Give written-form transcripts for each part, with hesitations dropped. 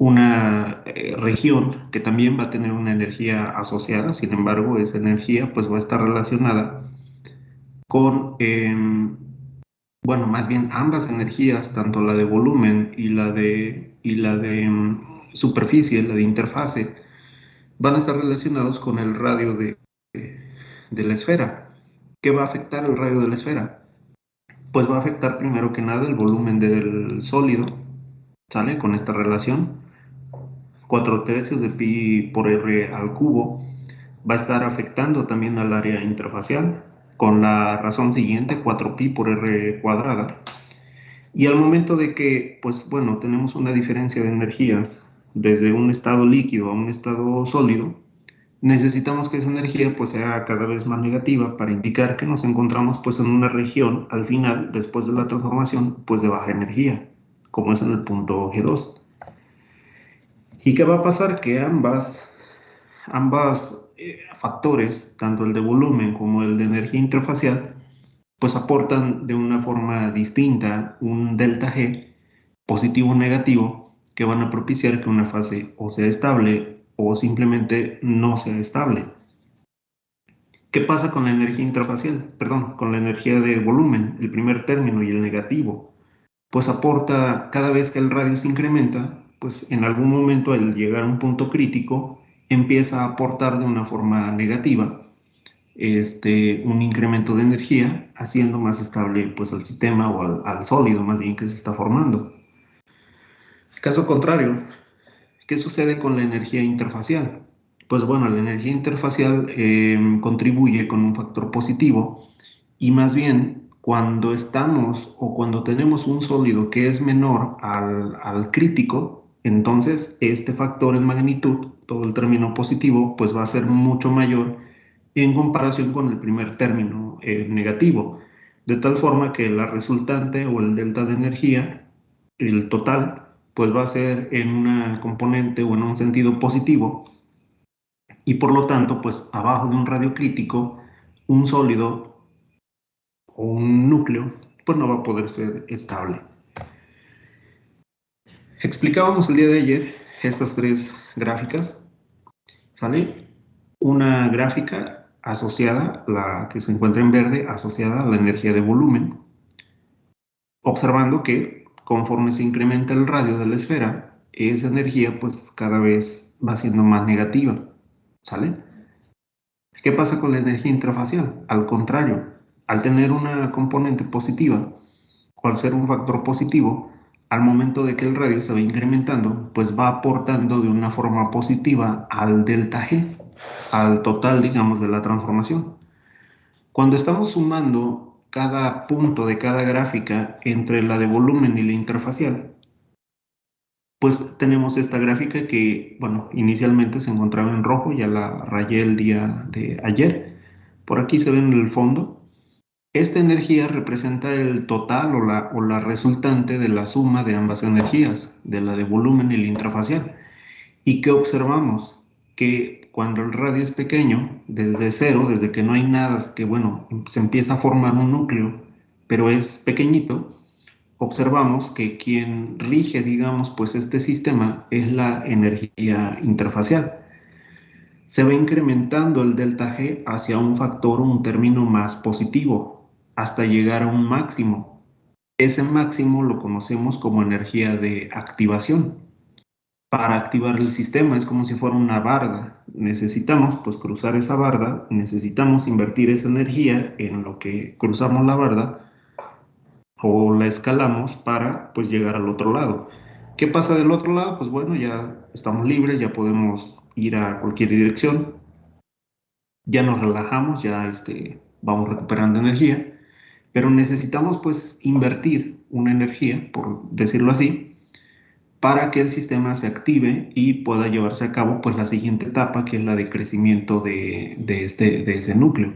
una región que también va a tener una energía asociada. Sin embargo, esa energía pues va a estar relacionada con, bueno, más bien ambas energías, tanto la de volumen y la de superficie, la de interfase, van a estar relacionados con el radio de la esfera. ¿Qué va a afectar el radio de la esfera? Pues va a afectar primero que nada el volumen del sólido, ¿sale? Con esta relación, 4 tercios de pi por r al cubo, va a estar afectando también al área interfacial, con la razón siguiente, 4pi por r cuadrada. Y al momento de que, pues bueno, tenemos una diferencia de energías desde un estado líquido a un estado sólido, necesitamos que esa energía pues sea cada vez más negativa para indicar que nos encontramos pues en una región al final, después de la transformación, pues de baja energía, como es en el punto G2. ¿Y qué va a pasar? Que ambas factores, tanto el de volumen como el de energía interfacial, pues aportan de una forma distinta un delta G positivo o negativo que van a propiciar que una fase o sea estable o simplemente no sea estable. ¿Qué pasa con la energía intrafacial? Perdón, con la energía de volumen, el primer término y el negativo. Pues aporta, cada vez que el radio se incrementa, pues en algún momento al llegar a un punto crítico, empieza a aportar de una forma negativa un incremento de energía, haciendo más estable pues al sistema o al sólido más bien que se está formando. Caso contrario, ¿qué sucede con la energía interfacial? Pues bueno, la energía interfacial contribuye con un factor positivo y más bien cuando estamos o cuando tenemos un sólido que es menor al crítico, entonces este factor en magnitud, todo el término positivo, pues va a ser mucho mayor en comparación con el primer término negativo, de tal forma que la resultante o el delta de energía, el total, pues va a ser en una componente o en un sentido positivo y por lo tanto, pues abajo de un radio crítico, un sólido o un núcleo, pues no va a poder ser estable. Explicábamos el día de ayer estas tres gráficas, ¿sale? Una gráfica asociada, la que se encuentra en verde, asociada a la energía de volumen, observando que conforme se incrementa el radio de la esfera, esa energía pues cada vez va siendo más negativa, ¿sale? ¿Qué pasa con la energía intrafacial? Al contrario, al tener una componente positiva o al ser un factor positivo, al momento de que el radio se va incrementando, pues va aportando de una forma positiva al delta G, al total, digamos, de la transformación. Cuando estamos sumando cada punto de cada gráfica entre la de volumen y la interfacial, pues tenemos esta gráfica que, bueno, inicialmente se encontraba en rojo, ya la rayé el día de ayer. Por aquí se ve en el fondo. Esta energía representa el total o la resultante de la suma de ambas energías, de la de volumen y la intrafacial. ¿Y qué observamos? Que cuando el radio es pequeño, desde cero, desde que no hay nada, que bueno, se empieza a formar un núcleo, pero es pequeñito, observamos que quien rige, digamos, pues este sistema es la energía interfacial. Se va incrementando el delta G hacia un factor o un término más positivo, hasta llegar a un máximo. Ese máximo lo conocemos como energía de activación. Para activar el sistema es como si fuera una barda. Necesitamos pues cruzar esa barda, necesitamos invertir esa energía en lo que cruzamos la barda o la escalamos para pues llegar al otro lado. ¿Qué pasa del otro lado? Pues bueno, ya estamos libres, ya podemos ir a cualquier dirección, ya nos relajamos, ya vamos recuperando energía, pero necesitamos pues invertir una energía, por decirlo así, para que el sistema se active y pueda llevarse a cabo pues la siguiente etapa, que es la de crecimiento de ese núcleo.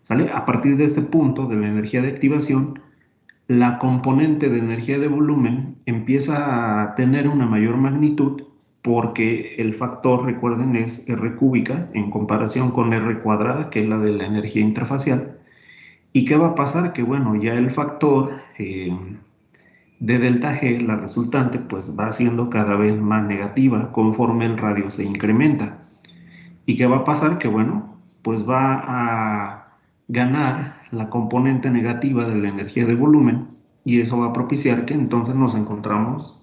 ¿Sale? A partir de este punto de la energía de activación, la componente de energía de volumen empieza a tener una mayor magnitud porque el factor, recuerden, es R cúbica en comparación con R cuadrada, que es la de la energía interfacial. ¿Y qué va a pasar? Que bueno, ya el factor de delta G, la resultante, pues va siendo cada vez más negativa conforme el radio se incrementa. ¿Y qué va a pasar? Que bueno, pues va a ganar la componente negativa de la energía de volumen y eso va a propiciar que entonces nos encontremos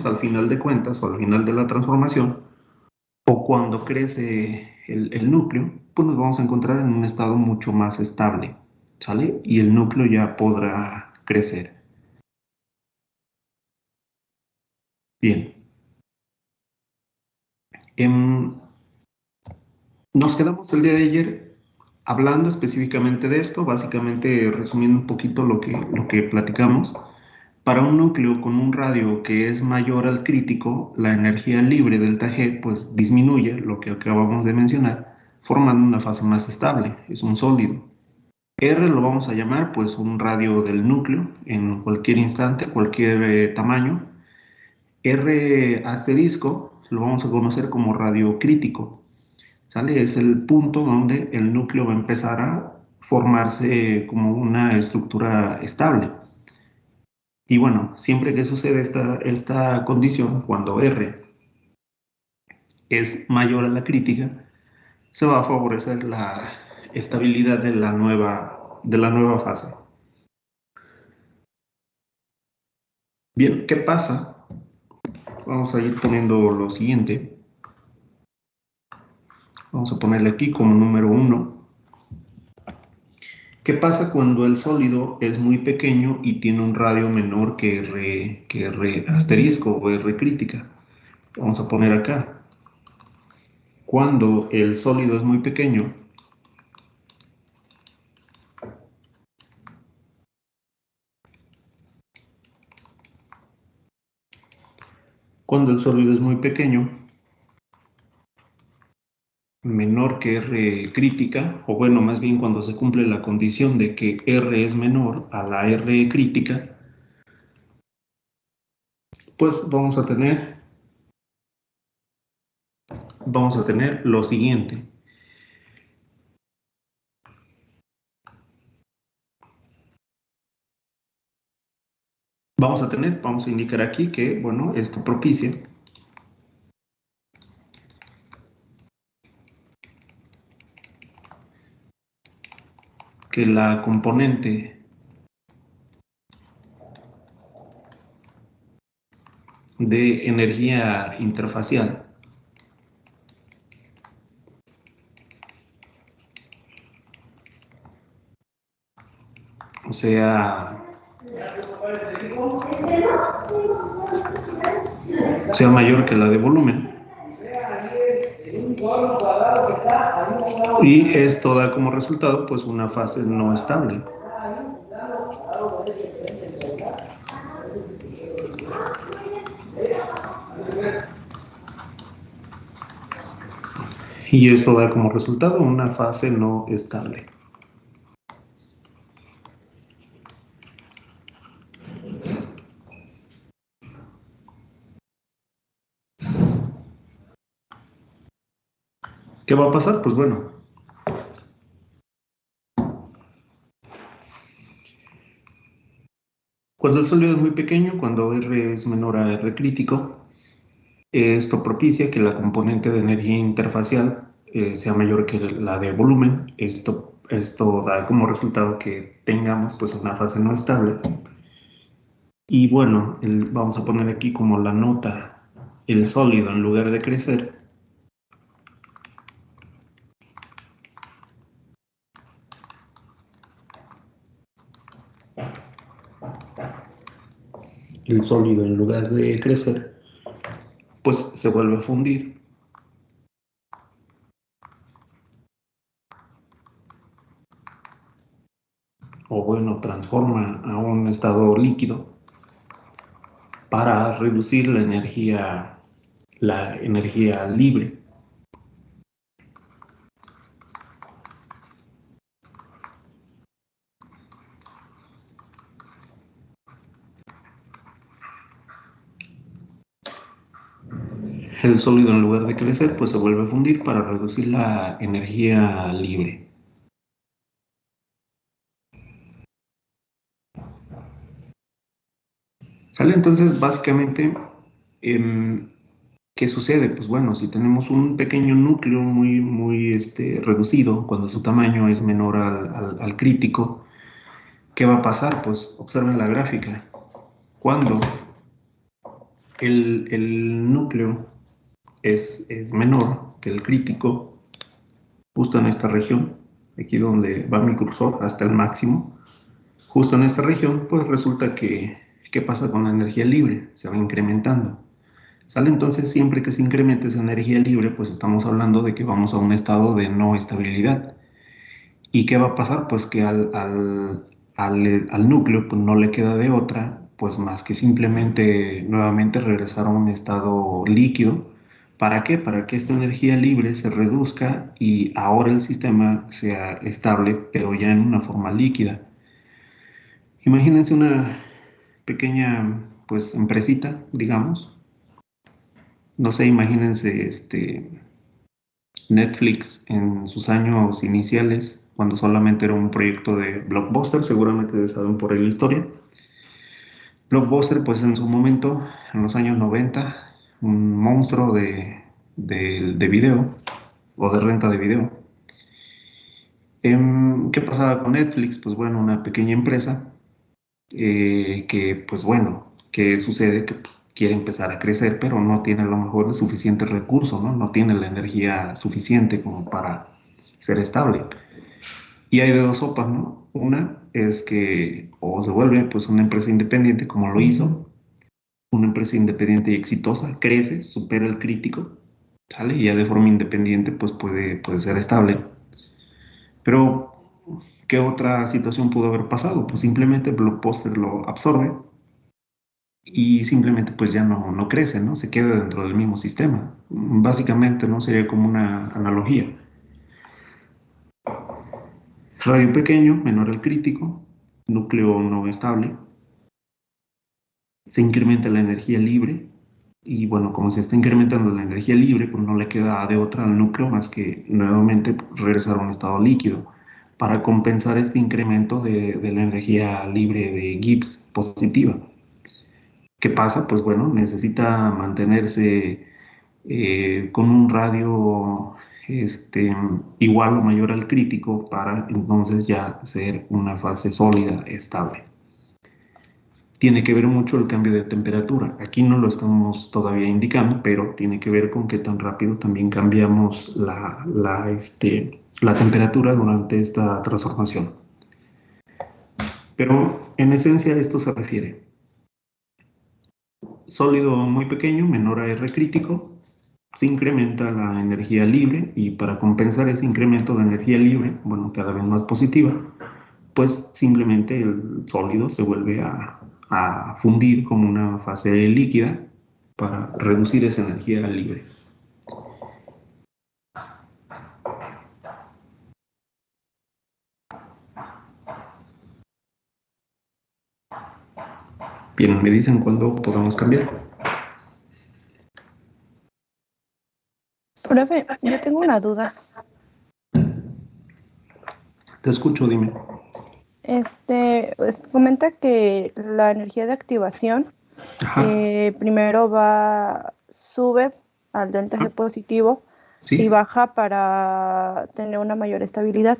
al final de cuentas o al final de la transformación o cuando crece el núcleo, pues nos vamos a encontrar en un estado mucho más estable, ¿sale? Y el núcleo ya podrá crecer. Bien. Nos quedamos el día de ayer hablando específicamente de esto, básicamente resumiendo un poquito lo que platicamos. Para un núcleo con un radio que es mayor al crítico, la energía libre delta G pues disminuye, lo que acabamos de mencionar, formando una fase más estable, es un sólido. R lo vamos a llamar pues un radio del núcleo en cualquier instante, cualquier tamaño. R asterisco lo vamos a conocer como radio crítico, ¿sale? Es el punto donde el núcleo va a empezar a formarse como una estructura estable. Y bueno, siempre que sucede esta condición, cuando R es mayor a la crítica, se va a favorecer la estabilidad de la nueva fase. Bien, ¿qué pasa? Vamos a ir poniendo lo siguiente. Vamos a ponerle aquí como número 1. ¿Qué pasa cuando el sólido es muy pequeño y tiene un radio menor que R asterisco o R crítica? Vamos a poner acá. Cuando el sólido es muy pequeño, menor que R crítica, o bueno, más bien cuando se cumple la condición de que R es menor a la R crítica, pues vamos a tener lo siguiente. Vamos a indicar aquí que, bueno, esto propicia que la componente de energía interfacial sea mayor que la de volumen. Y esto da como resultado pues una fase no estable. Y esto da como resultado una fase no estable. ¿Qué va a pasar? Pues bueno, cuando el sólido es muy pequeño, cuando R es menor a R crítico, esto propicia que la componente de energía interfacial sea mayor que la de volumen. Esto da como resultado que tengamos pues una fase no estable. Y bueno, vamos a poner aquí como la nota el sólido en lugar de crecer. El sólido en lugar de crecer, pues se vuelve a fundir. O bueno, transforma a un estado líquido para reducir la energía libre. El sólido en lugar de crecer, pues se vuelve a fundir para reducir la energía libre. ¿Sale? Entonces, básicamente, ¿qué sucede? Pues bueno, si tenemos un pequeño núcleo muy reducido, cuando su tamaño es menor al crítico, ¿qué va a pasar? Pues observen la gráfica. Cuando el núcleo es menor que el crítico, justo en esta región, aquí donde va mi cursor hasta el máximo, justo en esta región, pues resulta que, ¿qué pasa con la energía libre? Se va incrementando. ¿Sale? Entonces, siempre que se incremente esa energía libre, pues estamos hablando de que vamos a un estado de no estabilidad. ¿Y qué va a pasar? Pues que al núcleo pues no le queda de otra, pues más que simplemente nuevamente regresar a un estado líquido. ¿Para qué? Para que esta energía libre se reduzca y ahora el sistema sea estable, pero ya en una forma líquida. Imagínense una pequeña, pues, empresita, digamos. No sé, imagínense Netflix en sus años iniciales, cuando solamente era un proyecto de Blockbuster, seguramente saben por ahí la historia. Blockbuster, pues en su momento, en los años 90, un monstruo de video o de renta de video. ¿Qué pasaba con Netflix? Pues bueno, una pequeña empresa que, pues bueno, ¿qué sucede? Que pues, quiere empezar a crecer, pero no tiene a lo mejor el suficiente recurso, ¿no? No tiene la energía suficiente como para ser estable. Y hay de dos sopas, ¿no? Una es que o se vuelve pues una empresa independiente como lo hizo, una empresa independiente y exitosa, crece, supera el crítico, ¿sale? Y ya de forma independiente pues puede ser estable. Pero, ¿qué otra situación pudo haber pasado? Pues simplemente Blockbuster lo absorbe y simplemente pues ya no crece, ¿no? Se queda dentro del mismo sistema. Básicamente, ¿no? Sería como una analogía. Radio pequeño, menor al crítico, núcleo no estable, se incrementa la energía libre y bueno, como se está incrementando la energía libre, pues no le queda de otra al núcleo más que nuevamente regresar a un estado líquido para compensar este incremento de la energía libre de Gibbs positiva. ¿Qué pasa? Pues bueno, necesita mantenerse con un radio igual o mayor al crítico para entonces ya ser una fase sólida, estable. Tiene que ver mucho el cambio de temperatura. Aquí no lo estamos todavía indicando, pero tiene que ver con qué tan rápido también cambiamos la temperatura durante esta transformación. Pero en esencia esto se refiere sólido muy pequeño, menor a R crítico, se incrementa la energía libre y para compensar ese incremento de energía libre, bueno, cada vez más positiva, pues simplemente el sólido se vuelve a fundir como una fase líquida para reducir esa energía libre. Bien, me dicen cuándo podemos cambiar. Profe, yo tengo una duda. Te escucho, dime. Pues, comenta que la energía de activación Ajá, primero sube al delta G positivo y sí. baja para tener una mayor estabilidad.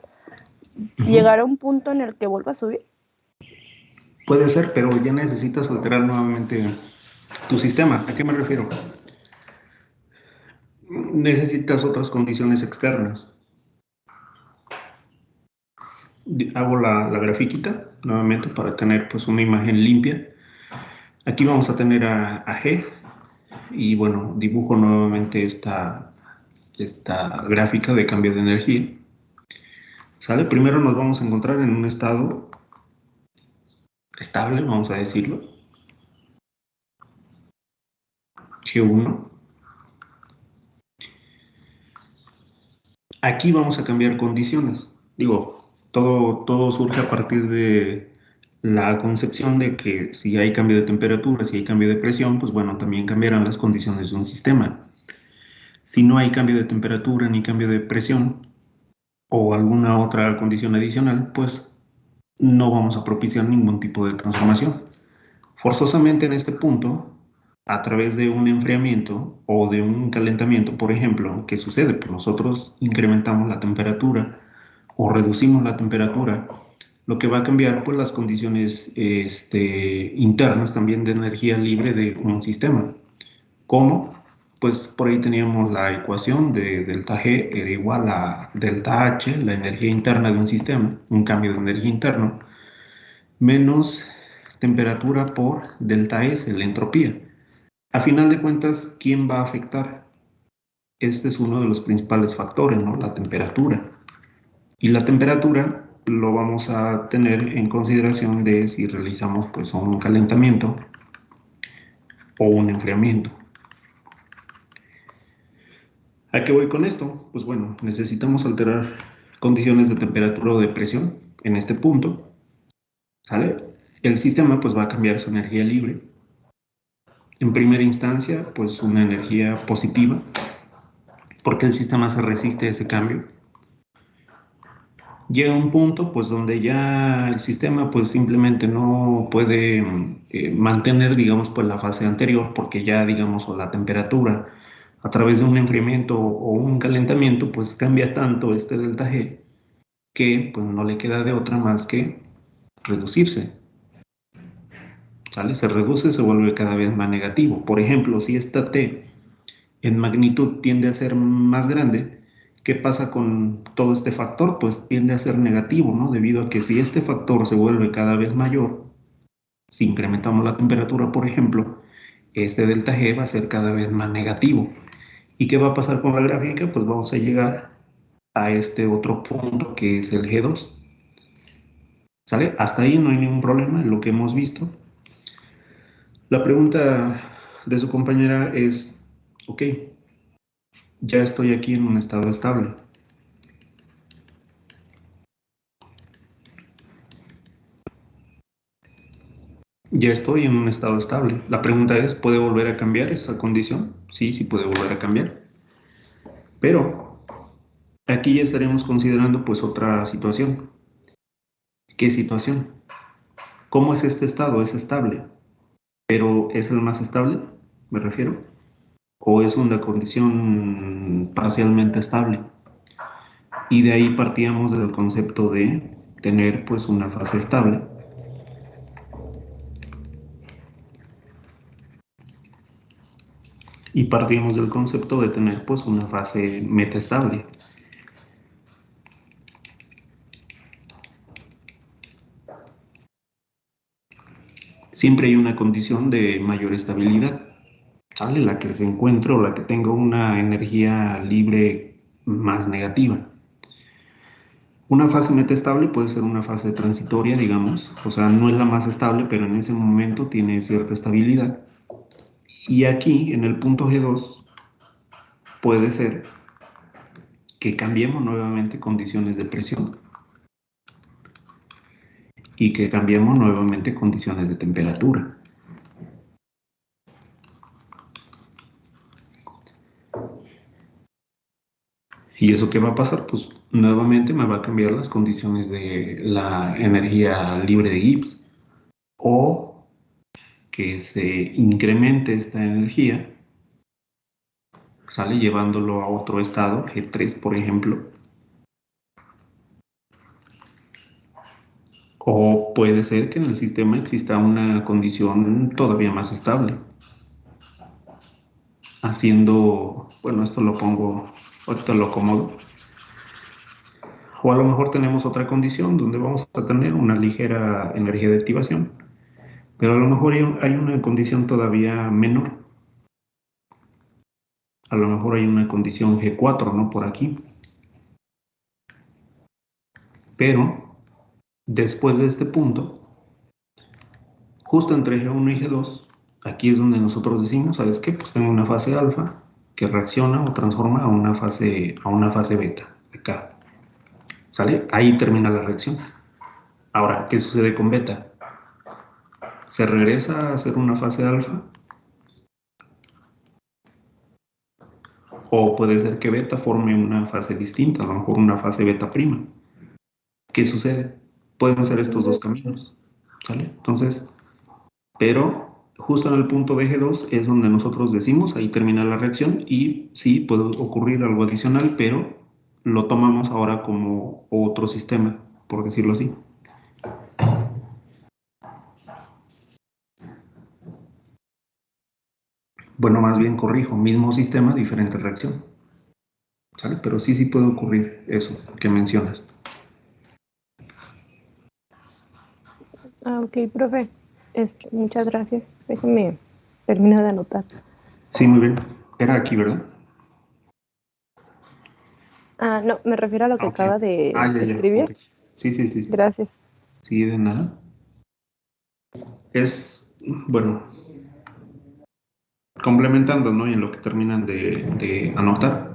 Ujú. ¿Llegará un punto en el que vuelva a subir? Puede ser, pero ya necesitas alterar nuevamente tu sistema. ¿A qué me refiero? Necesitas otras condiciones externas. Hago la grafiquita nuevamente para tener pues una imagen limpia. Aquí vamos a tener a G y bueno, dibujo nuevamente esta gráfica de cambio de energía. ¿Sale? Primero nos vamos a encontrar en un estado estable, vamos a decirlo, G1. Aquí vamos a cambiar condiciones. Digo, todo surge a partir de la concepción de que si hay cambio de temperatura, si hay cambio de presión, pues bueno, también cambiarán las condiciones de un sistema. Si no hay cambio de temperatura ni cambio de presión o alguna otra condición adicional, pues no vamos a propiciar ningún tipo de transformación. Forzosamente en este punto, a través de un enfriamiento o de un calentamiento, por ejemplo, ¿qué sucede? Pues nosotros incrementamos la temperatura o reducimos la temperatura, lo que va a cambiar pues las condiciones internas también de energía libre de un sistema. ¿Cómo? Pues por ahí teníamos la ecuación de delta G era igual a delta H, la energía interna de un sistema, un cambio de energía interno, menos temperatura por delta S, la entropía. A final de cuentas, ¿quién va a afectar? Este es uno de los principales factores, ¿no? La temperatura. Y la temperatura lo vamos a tener en consideración de si realizamos pues un calentamiento o un enfriamiento. ¿A qué voy con esto? Pues bueno, necesitamos alterar condiciones de temperatura o de presión en este punto, ¿sale? El sistema pues va a cambiar su energía libre. En primera instancia, pues una energía positiva, porque el sistema se resiste a ese cambio. Llega un punto pues donde ya el sistema pues simplemente no puede mantener digamos pues la fase anterior, porque ya digamos o la temperatura a través de un enfriamiento o un calentamiento pues cambia tanto este delta G que pues no le queda de otra más que reducirse, ¿sale? Se reduce, se vuelve cada vez más negativo. Por ejemplo, si esta T en magnitud tiende a ser más grande, ¿qué pasa con todo este factor? Pues tiende a ser negativo, ¿no? Debido a que si este factor se vuelve cada vez mayor, si incrementamos la temperatura, por ejemplo, este delta G va a ser cada vez más negativo. ¿Y qué va a pasar con la gráfica? Pues vamos a llegar a este otro punto que es el G2. ¿Sale? Hasta ahí no hay ningún problema en lo que hemos visto. La pregunta de su compañera es, ok, ya estoy aquí en un estado estable. Ya estoy en un estado estable. La pregunta es, ¿puede volver a cambiar esta condición? Sí, sí puede volver a cambiar. Pero aquí ya estaremos considerando pues otra situación. ¿Qué situación? ¿Cómo es este estado? Es estable. ¿Pero es el más estable? Me refiero. ¿O es una condición parcialmente estable? Y de ahí partíamos del concepto de tener pues una fase estable. Y partimos del concepto de tener pues una fase metaestable. Siempre hay una condición de mayor estabilidad, ¿sale? La que se encuentre o la que tenga una energía libre más negativa. Una fase metaestable puede ser una fase transitoria, digamos, o sea, no es la más estable, pero en ese momento tiene cierta estabilidad. Y aquí, en el punto G2, puede ser que cambiemos nuevamente condiciones de presión y que cambiemos nuevamente condiciones de temperatura. ¿Y eso qué va a pasar? Pues nuevamente me va a cambiar las condiciones de la energía libre de Gibbs, o que se incremente esta energía, sale llevándolo a otro estado, G3 por ejemplo, o puede ser que en el sistema exista una condición todavía más estable, haciendo, bueno, esto lo pongo, ahorita lo acomodo. O a lo mejor tenemos otra condición donde vamos a tener una ligera energía de activación, pero a lo mejor hay una condición todavía menor. A lo mejor hay una condición G4, ¿no? Por aquí. Pero después de este punto, justo entre G1 y G2, aquí es donde nosotros decimos, ¿sabes qué? Pues tengo una fase alfa que reacciona o transforma a una fase beta, acá. ¿Sale? Ahí termina la reacción. Ahora, ¿qué sucede con beta? ¿Se regresa a hacer una fase alfa? O puede ser que beta forme una fase distinta, a lo mejor una fase beta prima. ¿Qué sucede? Pueden ser estos dos caminos, ¿sale? Entonces, pero justo en el punto BG2 es donde nosotros decimos, ahí termina la reacción y sí puede ocurrir algo adicional, pero lo tomamos ahora como otro sistema, por decirlo así. Bueno, más bien corrijo, mismo sistema, diferente reacción. ¿Sale? Pero sí puede ocurrir eso que mencionas. Ok, profe. Muchas gracias. Déjame terminar de anotar. Sí, muy bien. Era aquí, ¿verdad? No, me refiero a lo que acaba de escribir. Okay. Sí. Gracias. Sí, de nada. Es, bueno, complementando, ¿no? Y en lo que terminan de anotar.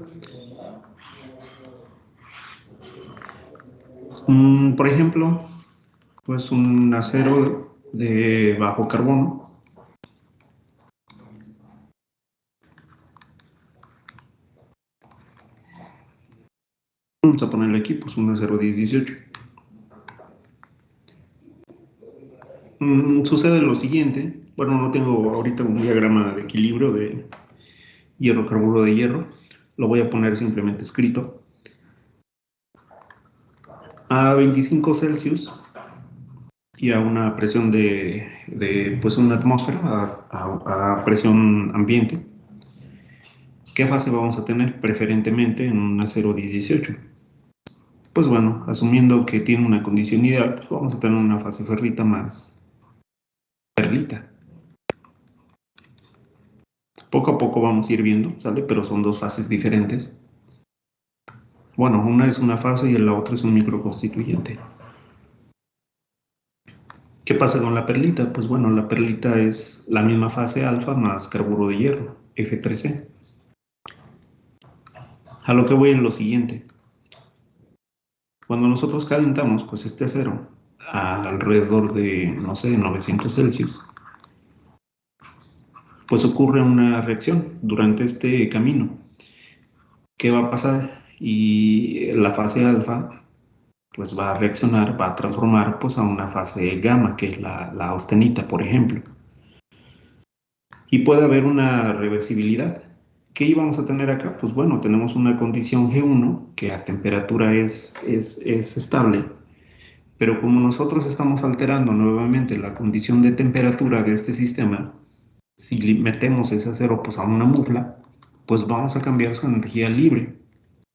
Por ejemplo, pues un acero de bajo carbono. Vamos a ponerle aquí, pues un acero 1018. Sucede lo siguiente. Bueno, no tengo ahorita un diagrama de equilibrio de hierro-carburo de hierro. Lo voy a poner simplemente escrito. A 25 Celsius y a una presión de pues una atmósfera, a presión ambiente. ¿Qué fase vamos a tener? Preferentemente en un acero 1018. Pues bueno, asumiendo que tiene una condición ideal, pues vamos a tener una fase ferrita más perlita. Poco a poco vamos a ir viendo, ¿sale? Pero son dos fases diferentes. Bueno, una es una fase y la otra es un microconstituyente. ¿Qué pasa con la perlita? Pues bueno, la perlita es la misma fase alfa más carburo de hierro, F3C. A lo que voy en lo siguiente. Cuando nosotros calentamos, pues este acero a alrededor de, no sé, 900 Celsius, pues ocurre una reacción durante este camino. ¿Qué va a pasar? Y la fase alfa pues va a reaccionar, va a transformar pues a una fase gamma, que es la austenita, por ejemplo. Y puede haber una reversibilidad. ¿Qué íbamos a tener acá? Pues bueno, tenemos una condición G1 que a temperatura es estable, pero como nosotros estamos alterando nuevamente la condición de temperatura de este sistema, si metemos ese acero pues a una mufla, pues vamos a cambiar su energía libre.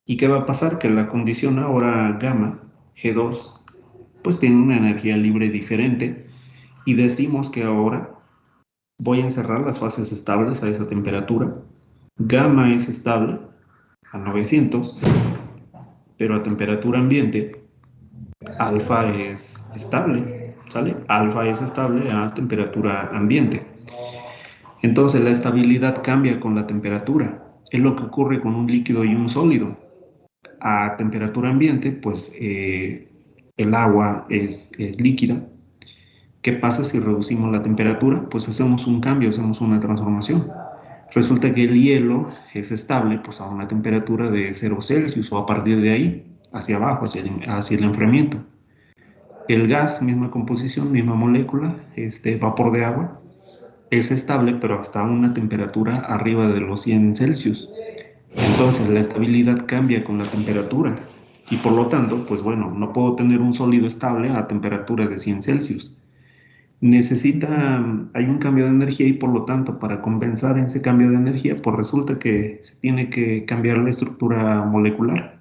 ¿Y qué va a pasar? Que la condición ahora gamma, G2, pues tiene una energía libre diferente y decimos que ahora voy a encerrar las fases estables a esa temperatura. Gamma es estable a 900, pero a temperatura ambiente, alfa es estable, ¿sale? Alfa es estable a temperatura ambiente. Entonces la estabilidad cambia con la temperatura. Es lo que ocurre con un líquido y un sólido. A temperatura ambiente, pues el agua es líquida. ¿Qué pasa si reducimos la temperatura? Pues hacemos un cambio, hacemos una transformación. Resulta que el hielo es estable pues a una temperatura de 0 Celsius o a partir de ahí, hacia abajo, hacia el enfriamiento. El gas, misma composición, misma molécula, vapor de agua, es estable pero hasta una temperatura arriba de los 100 Celsius. Entonces la estabilidad cambia con la temperatura y por lo tanto, pues bueno, no puedo tener un sólido estable a temperatura de 100 Celsius. Hay un cambio de energía y por lo tanto para compensar ese cambio de energía, pues resulta que se tiene que cambiar la estructura molecular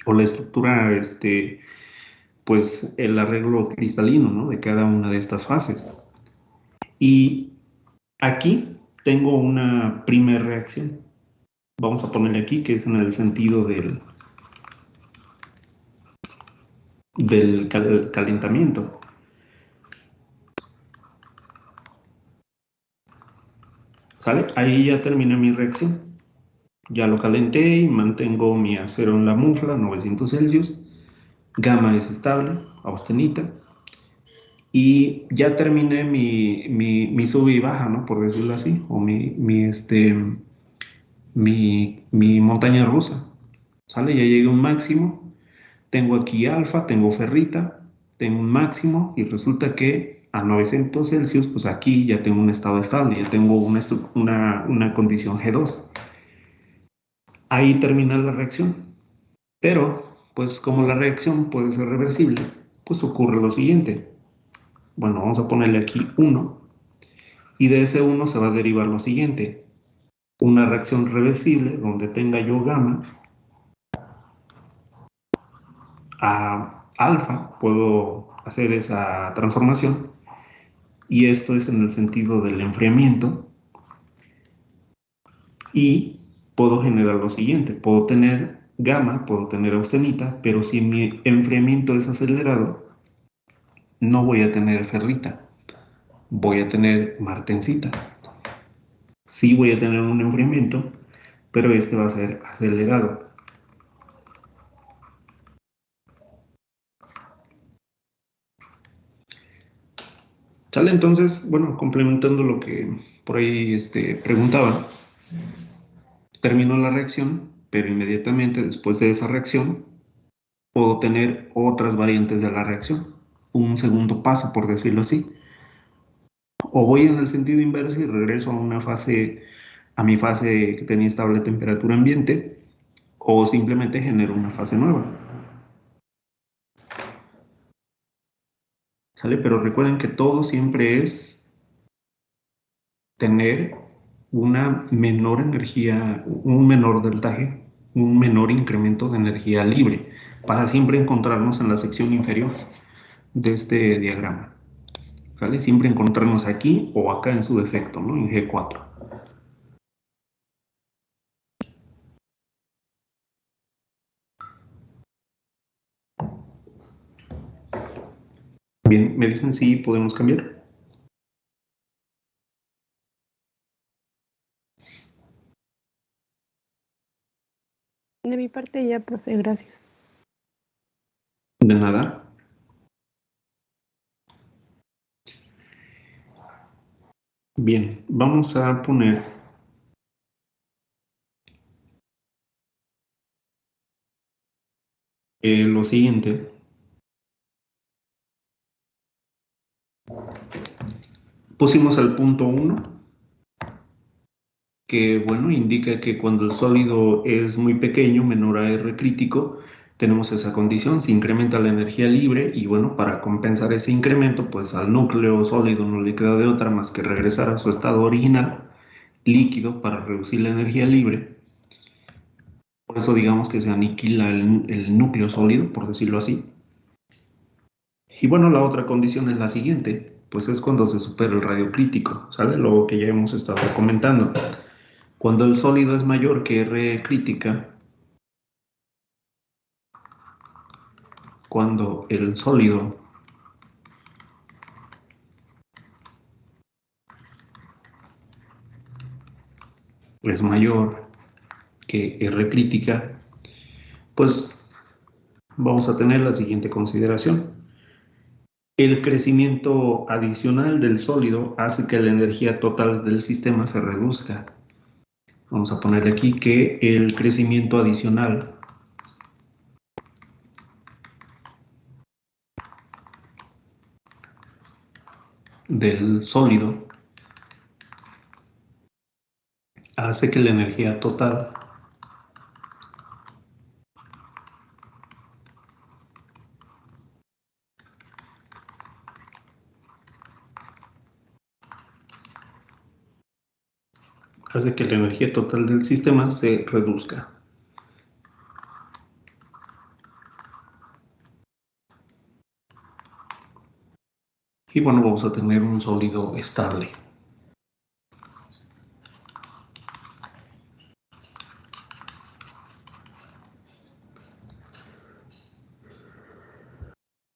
o la estructura, pues el arreglo cristalino, ¿no? De cada una de estas fases. Y aquí tengo una primera reacción. Vamos a ponerle aquí que es en el sentido del calentamiento. ¿Sale? Ahí ya terminé mi reacción. Ya lo calenté y mantengo mi acero en la mufla, 900 Celsius. Gamma es estable, austenita. Y ya terminé mi sube y baja, ¿no? Por decirlo así. O mi montaña rusa. ¿Sale? Ya llegué a un máximo. Tengo aquí alfa, tengo ferrita, tengo un máximo y resulta que a 900 Celsius, pues aquí ya tengo un estado estable, ya tengo una condición G2. Ahí termina la reacción. Pero, pues como la reacción puede ser reversible, pues ocurre lo siguiente. Bueno, vamos a ponerle aquí 1, y de ese 1 se va a derivar lo siguiente. Una reacción reversible donde tenga yo gamma a alfa, puedo hacer esa transformación, y esto es en el sentido del enfriamiento, y puedo generar lo siguiente. Puedo tener gamma, puedo tener austenita, pero si mi enfriamiento es acelerado, no voy a tener ferrita, voy a tener martensita. Sí voy a tener un enfriamiento, pero este va a ser acelerado. ¿Sale? Entonces, bueno, complementando lo que por ahí preguntaban, terminó la reacción, pero inmediatamente después de esa reacción puedo tener otras variantes de la reacción, un segundo paso, por decirlo así. O voy en el sentido inverso y regreso a a mi fase que tenía estable temperatura ambiente, o simplemente genero una fase nueva. ¿Sale? Pero recuerden que todo siempre es tener una menor energía, un menor deltaje, un menor incremento de energía libre, para siempre encontrarnos en la sección inferior de este diagrama. ¿Sale? Siempre encontrarnos aquí o acá en su defecto, ¿no? En G4. Bien, me dicen si podemos cambiar. De mi parte ya, profe, gracias. De nada. Bien, vamos a poner lo siguiente. Pusimos el punto 1, que bueno, indica que cuando el sólido es muy pequeño, menor a R crítico, tenemos esa condición, se incrementa la energía libre y bueno, para compensar ese incremento, pues al núcleo sólido no le queda de otra más que regresar a su estado original, líquido, para reducir la energía libre. Por eso digamos que se aniquila el núcleo sólido, por decirlo así. Y bueno, la otra condición es la siguiente, pues es cuando se supera el radio crítico, ¿sale? Lo que ya hemos estado comentando. Cuando el sólido es mayor que R crítica, cuando el sólido es mayor que R crítica, pues vamos a tener la siguiente consideración. El crecimiento adicional del sólido hace que la energía total del sistema se reduzca. Vamos a ponerle aquí que el crecimiento adicional del sólido hace que la energía total del sistema se reduzca. Y bueno, vamos a tener un sólido estable.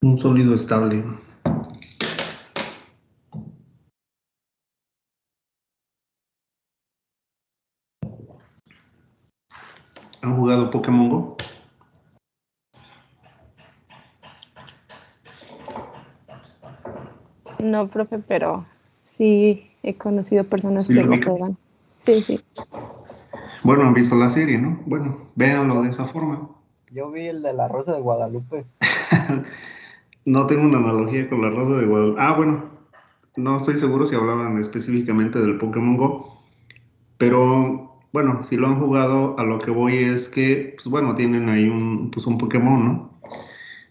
Un sólido estable. ¿Han jugado Pokémon Go? No, profe, pero sí he conocido personas ¿Sí que lo lo ubican? juegan. Sí, sí. Bueno, han visto la serie, ¿no? Bueno, véanlo de esa forma. Yo vi el de la Rosa de Guadalupe. No tengo una analogía con la Rosa de Guadalupe. Ah, bueno, no estoy seguro si hablaban específicamente del Pokémon Go, pero bueno, si lo han jugado, a lo que voy es que, pues bueno, tienen ahí pues un Pokémon, ¿no?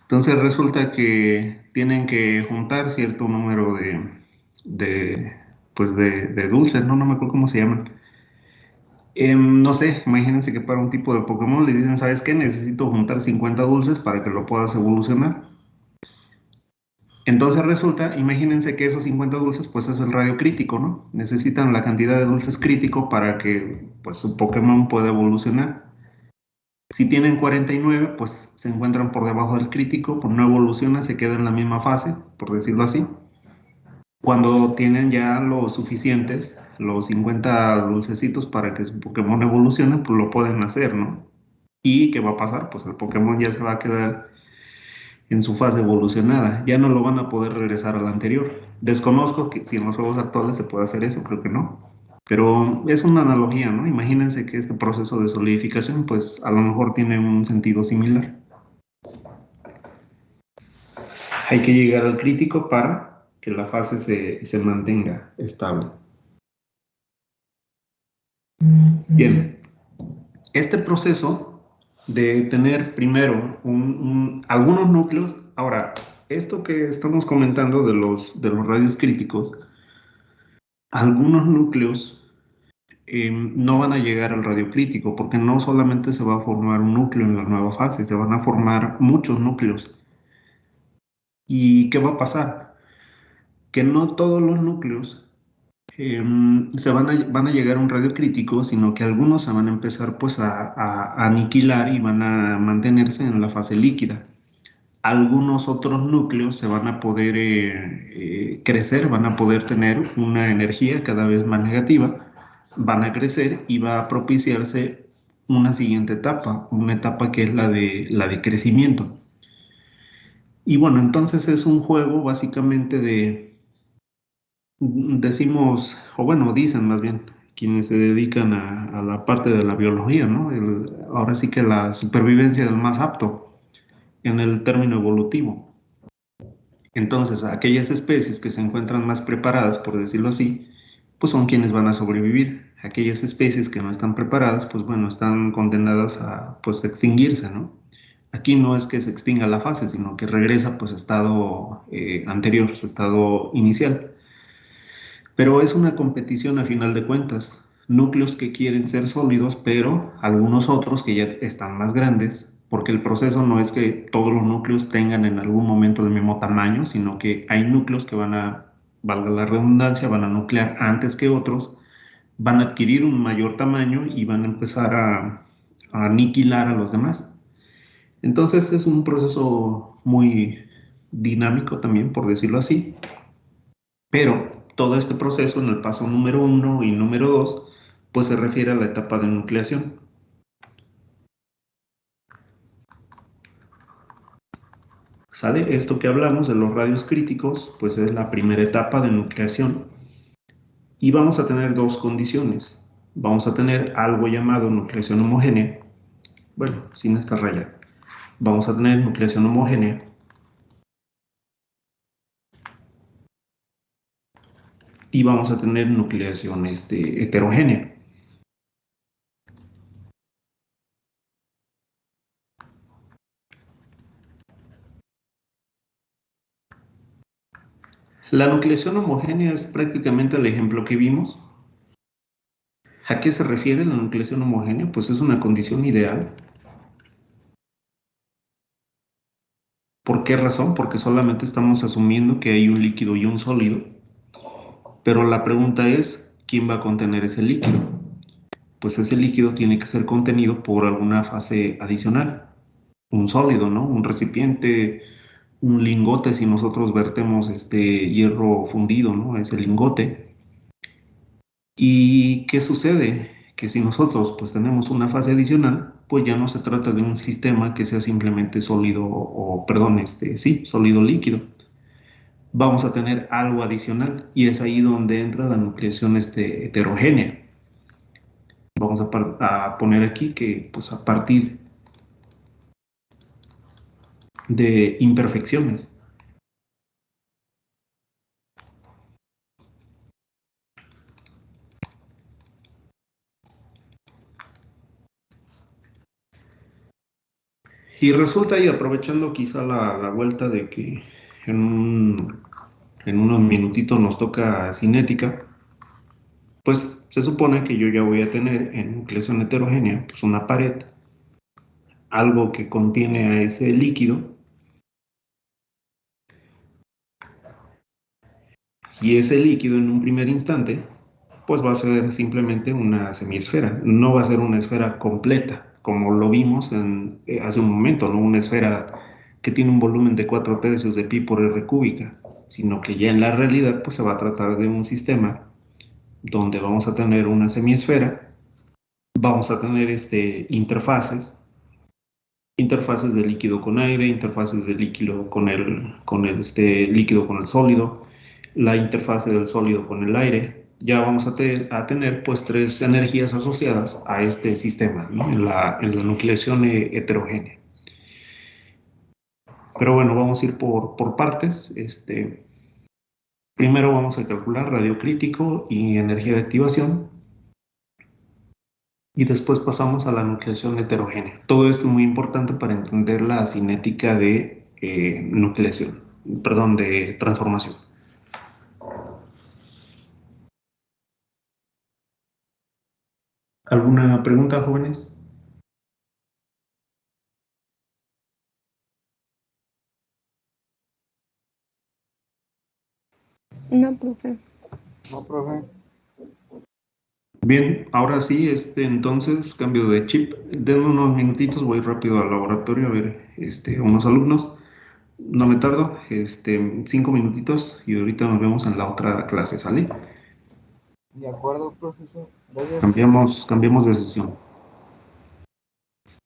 Entonces resulta que tienen que juntar cierto número de, pues de dulces, ¿no? No me acuerdo cómo se llaman. No sé, imagínense que para un tipo de Pokémon le dicen, ¿sabes qué? Necesito juntar 50 dulces para que lo puedas evolucionar. Entonces resulta, imagínense que esos 50 dulces pues es el radio crítico, ¿no? Necesitan la cantidad de dulces crítico para que pues su Pokémon pueda evolucionar. Si tienen 49, pues se encuentran por debajo del crítico, pues no evoluciona, se queda en la misma fase, por decirlo así. Cuando tienen ya los suficientes, los 50 dulcecitos para que su Pokémon evolucione, pues lo pueden hacer, ¿no? ¿Y qué va a pasar? Pues el Pokémon ya se va a quedar en su fase evolucionada, ya no lo van a poder regresar al anterior. Desconozco que si en los juegos actuales se puede hacer eso, creo que no. Pero es una analogía, ¿no? Imagínense que este proceso de solidificación, pues a lo mejor tiene un sentido similar. Hay que llegar al crítico para que la fase se mantenga estable. Bien, este proceso de tener primero algunos núcleos, ahora, esto que estamos comentando de los radios críticos, algunos núcleos no van a llegar al radio crítico porque no solamente se va a formar un núcleo en la nueva fase, se van a formar muchos núcleos. ¿Y qué va a pasar? Que no todos los núcleos van a llegar a un radio crítico, sino que algunos se van a empezar pues a aniquilar y van a mantenerse en la fase líquida. Algunos otros núcleos se van a poder crecer, van a poder tener una energía cada vez más negativa, van a crecer y va a propiciarse una siguiente etapa, una etapa que es la de crecimiento. Y bueno, entonces es un juego básicamente decimos, o bueno, dicen más bien, quienes se dedican a la parte de la biología, ¿no? Ahora sí que la supervivencia del más apto en el término evolutivo. Entonces, aquellas especies que se encuentran más preparadas, por decirlo así, pues son quienes van a sobrevivir. Aquellas especies que no están preparadas, pues bueno, están condenadas a pues extinguirse, ¿no? Aquí no es que se extinga la fase, sino que regresa pues a estado anterior, su estado inicial. Pero es una competición a final de cuentas. Núcleos que quieren ser sólidos, pero algunos otros que ya están más grandes, porque el proceso no es que todos los núcleos tengan en algún momento el mismo tamaño, sino que hay núcleos que van a, valga la redundancia, van a nuclear antes que otros, van a adquirir un mayor tamaño y van a empezar a aniquilar a los demás. Entonces es un proceso muy dinámico también, por decirlo así, pero todo este proceso en el paso número 1 y número 2, pues se refiere a la etapa de nucleación. ¿Sale? Esto que hablamos de los radios críticos, pues es la primera etapa de nucleación. Y vamos a tener dos condiciones. Vamos a tener algo llamado nucleación homogénea. Bueno, sin esta raya. Vamos a tener nucleación homogénea. Y vamos a tener nucleación heterogénea. La nucleación homogénea es prácticamente el ejemplo que vimos. ¿A qué se refiere la nucleación homogénea? Pues es una condición ideal. ¿Por qué razón? Porque solamente estamos asumiendo que hay un líquido y un sólido. Pero la pregunta es, ¿quién va a contener ese líquido? Pues ese líquido tiene que ser contenido por alguna fase adicional. Un sólido, ¿no? Un recipiente, un lingote, si nosotros vertemos este hierro fundido, ¿no? Ese lingote. ¿Y qué sucede? Que si nosotros pues tenemos una fase adicional, pues ya no se trata de un sistema que sea simplemente sólido o, perdón, sí, sólido líquido. Vamos a tener algo adicional y es ahí donde entra la nucleación heterogénea. Vamos a poner aquí que pues a partir de imperfecciones. Y resulta, y aprovechando quizá la vuelta de que en unos minutitos nos toca cinética, pues se supone que yo ya voy a tener en nucleación heterogénea pues una pared, algo que contiene a ese líquido, y ese líquido en un primer instante pues va a ser simplemente una semiesfera, no va a ser una esfera completa, como lo vimos hace un momento, no una esfera que tiene un volumen de 4/3 de pi por r cúbica, sino que ya en la realidad pues se va a tratar de un sistema donde vamos a tener una semiesfera, vamos a tener interfaces de líquido con aire, interfaces de líquido con el líquido con el sólido, la interfase del sólido con el aire. Ya vamos a tener pues tres energías asociadas a este sistema, ¿no? En la nucleación heterogénea. Pero bueno, vamos a ir por partes. Primero vamos a calcular radio crítico y energía de activación, y después pasamos a la nucleación heterogénea. Todo esto es muy importante para entender la cinética de nucleación, perdón, de transformación. ¿Alguna pregunta, jóvenes? No, profe. No, profe. Bien, ahora sí, entonces cambio de chip. Denme unos minutitos, voy rápido al laboratorio a ver unos alumnos. No me tardo, 5 minutitos y ahorita nos vemos en la otra clase, ¿sale? De acuerdo, profesor. Gracias. Cambiamos de sesión.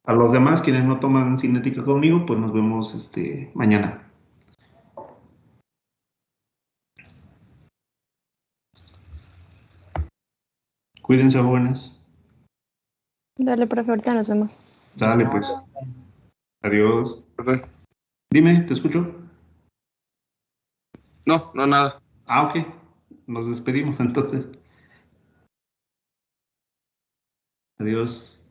A los demás, quienes no toman cinética conmigo, pues nos vemos mañana. Cuídense, jóvenes. Dale, profe, ahorita nos vemos. Dale, pues. Adiós. Profe. Dime, ¿te escucho? No, nada. Ah, ok. Nos despedimos entonces. Adiós.